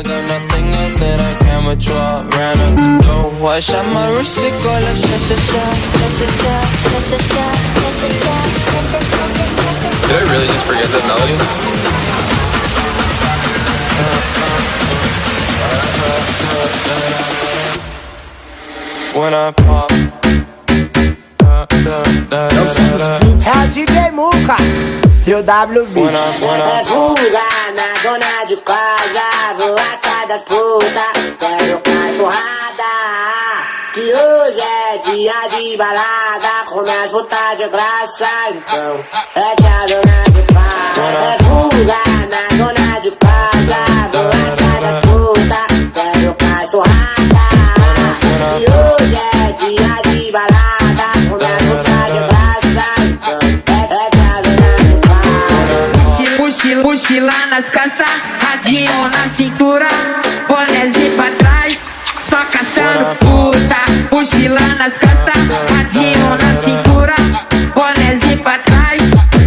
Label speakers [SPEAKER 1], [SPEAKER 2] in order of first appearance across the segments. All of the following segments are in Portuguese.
[SPEAKER 1] I got nothing else that I can withdraw. Ran up the dough, I shot my wrist, it go like sha sha sha, sha sha sha, sha sha sha, sha sha sha. Did I really just forget that melody? When I pop.
[SPEAKER 2] É o DJ Muca e o W Beat.
[SPEAKER 3] É fuga na dona de casa, vou atrás das putas, quero cachorrada. Que hoje é dia de balada, come as putas de graça, então é que a dona de casa. É fuga na dona de casa, vou atrás das putas, quero cachorrada. Que hoje é dia de balada, come as putas de graça, então é que a dona de casa.
[SPEAKER 4] Mochila nas costas, radinho na cintura, bonézinho pra trás, só caçando puta. Mochila nas costas, radinho na cintura, bonézinho pra trás,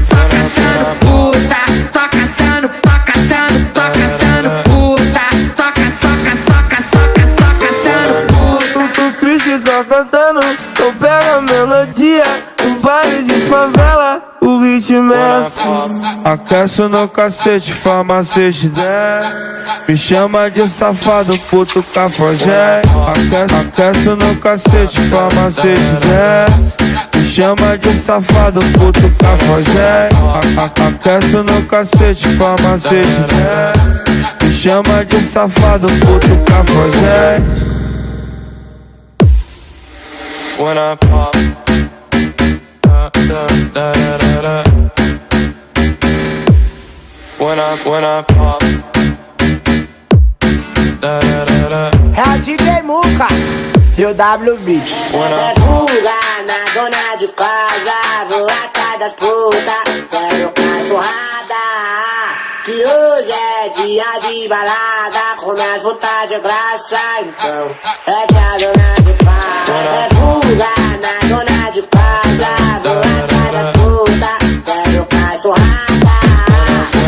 [SPEAKER 4] só caçando puta. Só caçando, só caçando, só caçando puta. Só caçando puta.
[SPEAKER 5] O Christian tá cantando, então pega a melodia. No baile de favela, o ritmo é assim. Aqueço no cacete, farmacete desce. Me chama de safado, puto cafajé. Aqueço no cacete, farmacete desce. Me chama de safado, puto cafajé. Aqueço no cacete, farmacete desce. Me chama de safado, puto cafajé.
[SPEAKER 1] When I pop, when I pop,
[SPEAKER 2] É o DJ Muca e o W Beat.
[SPEAKER 3] É fuga na dona de casa, vou atrás das putas, quero cachorrada. Que hoje é dia de balada, come as putas de graça, então é que a dona de casa. É fuga na dona de casa, vou atrás das putas, quero cachorrada.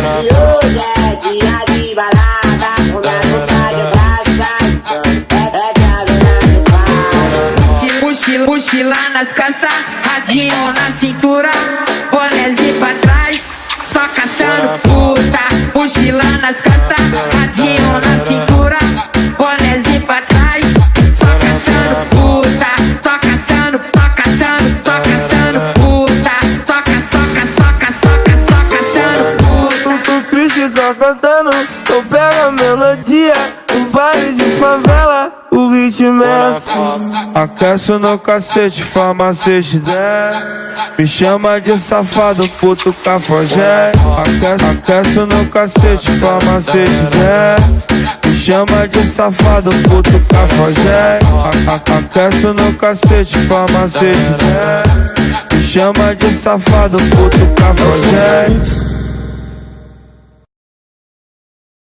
[SPEAKER 3] Que hoje é dia de balada, come as putas de graça, então é que a dona de casa.
[SPEAKER 4] Mochila nas costas, radinho na cintura, bonézinho pra trás, só caçando puta. Mochila nas costas, radinho na cintura, bonézinho pra trás, só caçando puta. Só caçando, só caçando, só caçando puta. Só caçando puta.
[SPEAKER 5] O Christian tá cantando, então pega a melodia. No baile de favela, o ritmo é assim. Aqueço no cacete, farmacete desce. Me chama de safado, puto cafajé. Aqueço no cacete, farmacete desce. Me chama de safado, puto cafajé. Aqueço no cacete, farmacete desce. Me chama de safado, puto cafajé.